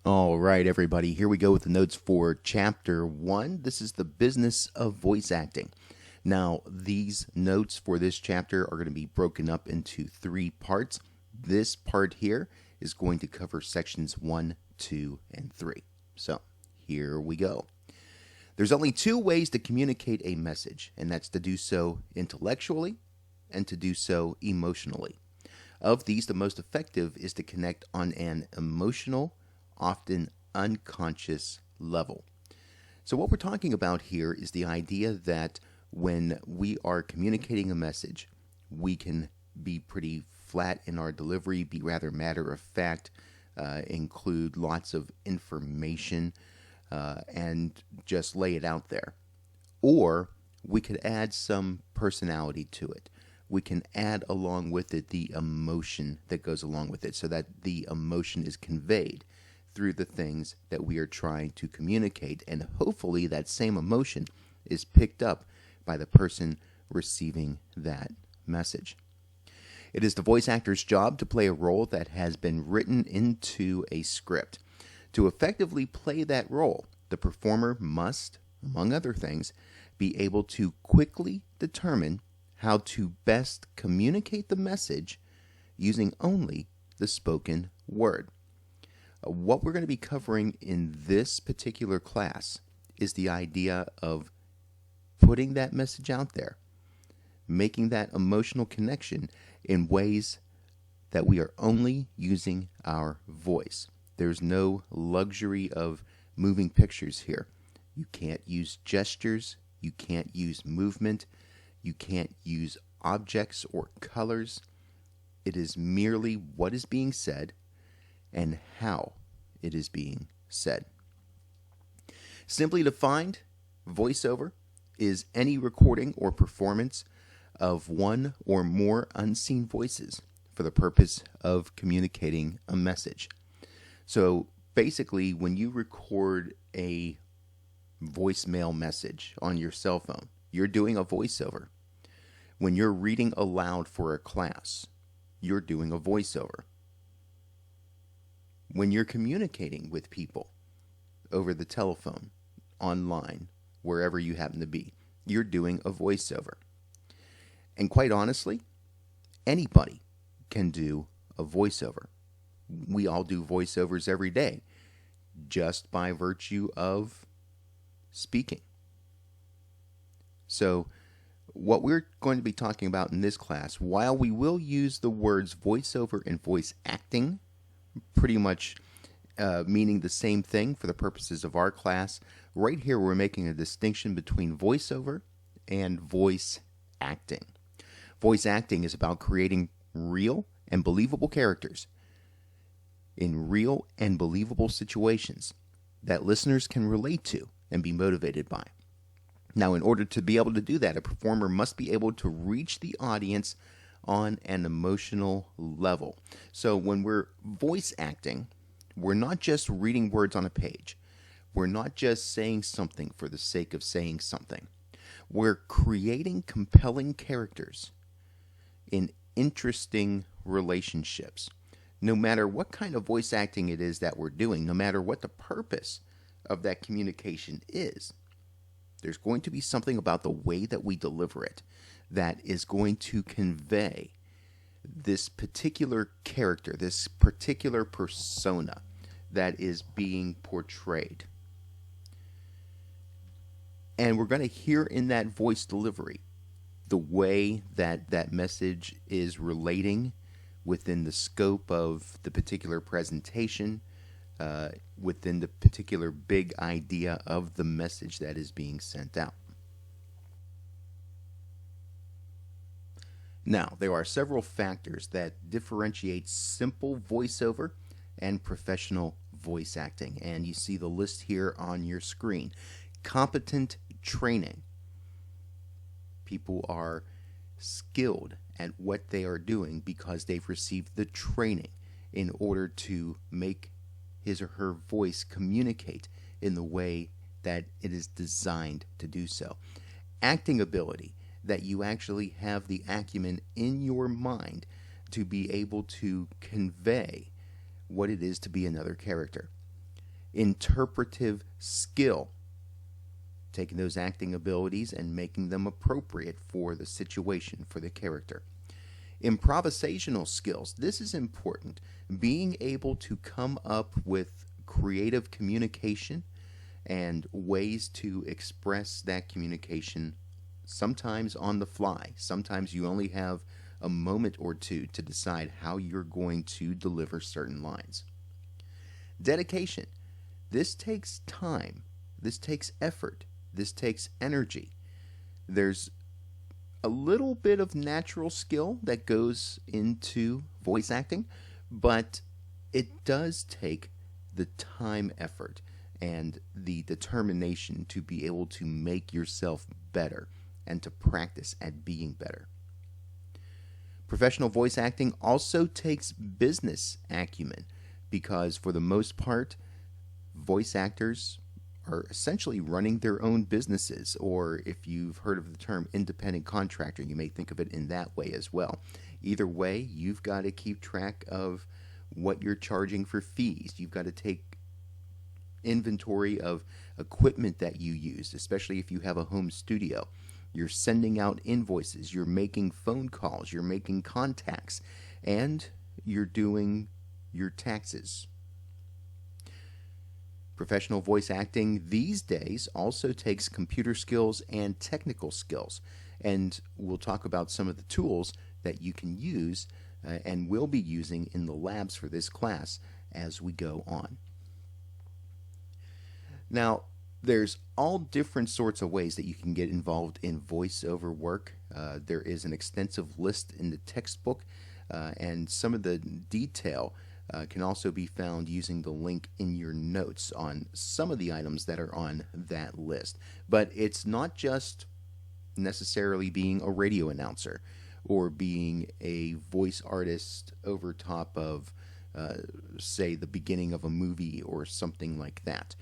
All right, everybody, here we go with the notes for Chapter 1. This is the business of voice acting. Now, these notes for this chapter are going to be broken up into 3 parts. This part here is going to cover sections 1, 2, and 3. So, here we go. There's only 2 ways to communicate a message, and that's to do so intellectually and to do so emotionally. Of these, the most effective is to connect on an emotional, often unconscious level. So what we're talking about here is the idea that when we are communicating a message, we can be pretty flat in our delivery, be rather matter of fact, include lots of information, and just lay it out there. Or we could add some personality to it. We can add along with it the emotion that goes along with it so that the emotion is conveyed through the things that we are trying to communicate, and hopefully that same emotion is picked up by the person receiving that message. It is the voice actor's job to play a role that has been written into a script. To effectively play that role, the performer must, among other things, be able to quickly determine how to best communicate the message using only the spoken word. What we're going to be covering in this particular class is the idea of putting that message out there, making that emotional connection in ways that we are only using our voice. There's no luxury of moving pictures here. You can't use gestures, you can't use movement, you can't use objects or colors. It is merely what is being said and how it is being said. Simply defined, voiceover is any recording or performance of one or more unseen voices for the purpose of communicating a message. So basically, when you record a voicemail message on your cell phone, you're doing a voiceover. When you're reading aloud for a class, you're doing a voiceover. When you're communicating with people over the telephone, online, wherever you happen to be, you're doing a voiceover. And quite honestly, anybody can do a voiceover. We all do voiceovers every day, just by virtue of speaking. So, what we're going to be talking about in this class, while we will use the words voiceover and voice acting, pretty much meaning the same thing for the purposes of our class, right here we're making a distinction between voiceover and voice acting. Voice acting is about creating real and believable characters in real and believable situations that listeners can relate to and be motivated by. Now, in order to be able to do that, a performer must be able to reach the audience on an emotional level. So when we're voice acting, we're not just reading words on a page. We're not just saying something for the sake of saying something. We're creating compelling characters in interesting relationships. No matter what kind of voice acting it is that we're doing, no matter what the purpose of that communication is, there's going to be something about the way that we deliver it that is going to convey this particular character, this particular persona that is being portrayed. And we're going to hear in that voice delivery the way that that message is relating within the scope of the particular presentation, within the particular big idea of the message that is being sent out. Now, there are several factors that differentiate simple voiceover and professional voice acting, and you see the list here on your screen. Competent training. People are skilled at what they are doing because they've received the training in order to make his or her voice communicate in the way that it is designed to do so. Acting ability, that you actually have the acumen in your mind to be able to convey what it is to be another character. Interpretive skill, taking those acting abilities and making them appropriate for the situation, for the character. Improvisational skills, this is important. Being able to come up with creative communication and ways to express that communication, sometimes on the fly. Sometimes you only have a moment or two to decide how you're going to deliver certain lines. Dedication, this takes time, this takes effort, this takes energy. There's a little bit of natural skill that goes into voice acting, but it does take the time, effort, and the determination to be able to make yourself better and to practice at being better. Professional voice acting also takes business acumen because, for the most part, voice actors are essentially running their own businesses, or if you've heard of the term independent contractor, you may think of it in that way as well. Either way, you've got to keep track of what you're charging for fees. You've got to take inventory of equipment that you use, especially if you have a home studio. You're sending out invoices, you're making phone calls, you're making contacts, and you're doing your taxes. Professional voice acting these days also takes computer skills and technical skills, and we'll talk about some of the tools that you can use and will be using in the labs for this class as we go on. Now, there's all different sorts of ways that you can get involved in voiceover work. There is an extensive list in the textbook, and some of the detail can also be found using the link in your notes on some of the items that are on that list. But it's not just necessarily being a radio announcer or being a voice artist over top of, say, the beginning of a movie or something like that.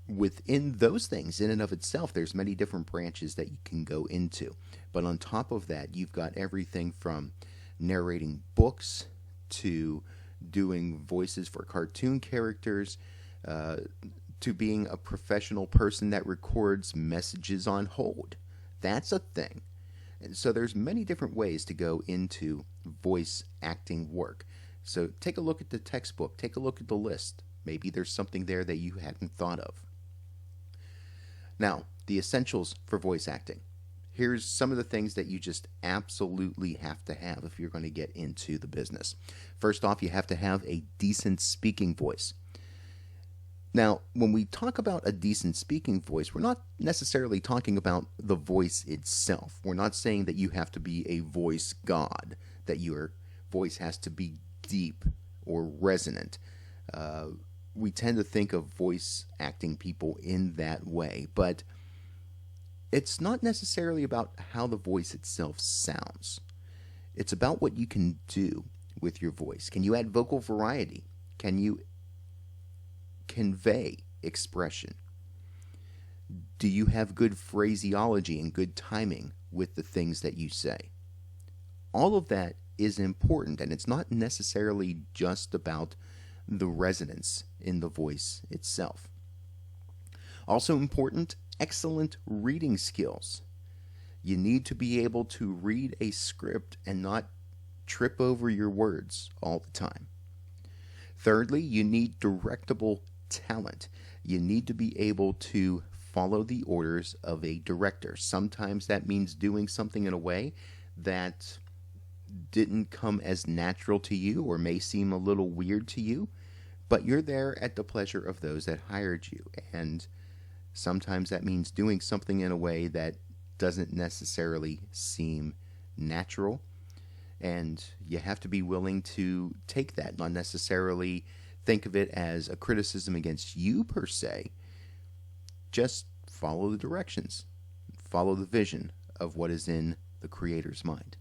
Within those things, in and of itself, there's many different branches that you can go into. But on top of that, you've got everything from narrating books to doing voices for cartoon characters, to being a professional person that records messages on hold. That's a thing. And so there's many different ways to go into voice acting work. So take a look at the textbook, take a look at the list. Maybe there's something there that you hadn't thought of. Now, the essentials for voice acting. Here's some of the things that you just absolutely have to have if you're going to get into the business. First off, you have to have a decent speaking voice. Now, when we talk about a decent speaking voice, we're not necessarily talking about the voice itself. We're not saying that you have to be a voice god, that your voice has to be deep or resonant. We tend to think of voice acting people in that way, but it's not necessarily about how the voice itself sounds. It's about what you can do with your voice. Can you add vocal variety? Can you convey expression? Do you have good phraseology and good timing with the things that you say? All of that is important, and it's not necessarily just about the resonance in the voice itself. Also important, excellent reading skills. You need to be able to read a script and not trip over your words all the time. Thirdly, you need directable talent. You need to be able to follow the orders of a director. Sometimes that means doing something in a way that didn't come as natural to you or may seem a little weird to you, but you're there at the pleasure of those that hired you, and sometimes that means doing something in a way that doesn't necessarily seem natural, and you have to be willing to take that, not necessarily think of it as a criticism against you per se. Just follow the directions, follow the vision of what is in the creator's mind.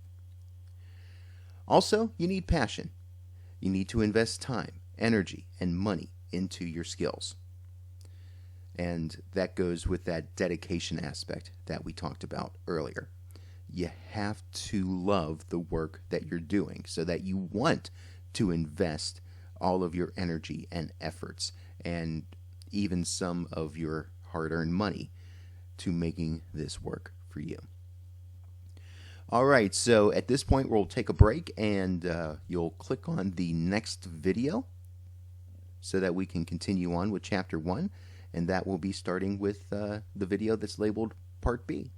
Also, you need passion. You need to invest time, energy, and money into your skills. And that goes with that dedication aspect that we talked about earlier. You have to love the work that you're doing so that you want to invest all of your energy and efforts, and even some of your hard-earned money to making this work for you. All right, so at this point we'll take a break, and you'll click on the next video so that we can continue on with Chapter 1, and that will be starting with the video that's labeled Part B.